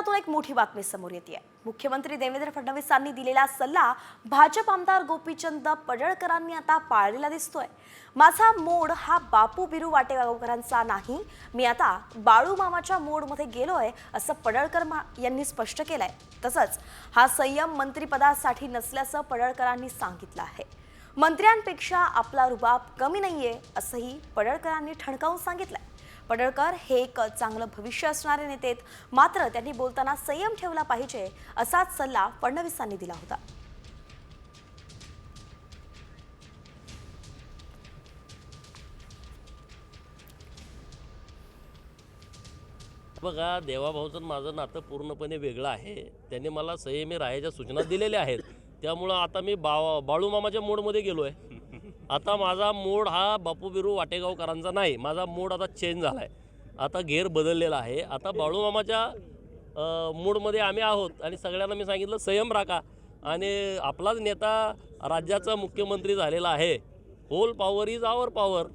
केंद्रातून एक मोठी बातमी समोर येते आहे। मुख्यमंत्री देवेंद्र फडणवीसांनी दिलेला सल्ला भाजप आमदार गोपीचंद पडळकरांनी आता पाळलेला दिसतोय। माझा मोड हा बापू बिरू वाटेगावकरांचा नाही, मी आता बाळू मामाच्या मोडमध्ये गेलोय असं पडळकर यांनी स्पष्ट केलंय। तसंच हा संयम मंत्रिपदासाठी नसल्याचं पडळकरांनी सांगितलं आहे। मंत्र्यांपेक्षा आपला रुबाब कमी नाहीये असंही पडळकरांनी ठणकावून सांगितलंय। पडळकर हे एक चांगलं भविष्य असणारे नेते आहेत, मात्र त्यांनी बोलताना संयम ठेवला पाहिजे असाच सल्ला फडणवीसांनी दिला होता। बघा, देवाभाऊचं माझं नातं पूर्णपणे वेगळं आहे। त्यांनी मला संयमी राहायच्या सूचना दिलेल्या आहेत, त्यामुळं आता मी बाळू मामाच्या मोडमध्ये गेलो आहे। आता माझा मोड हा बापू बिरू वाटेगावकरांचा नाही, माझा मोड आता चेंज झाला आहे, आता घेर बदललेला आहे। आता बाळू मामाच्या मोडमध्ये आम्ही आहोत आणि सगळ्यांना मी सांगितलं संयम राखा। आणि आपलाच नेता राज्याचा मुख्यमंत्री झालेला आहे, whole power is our power.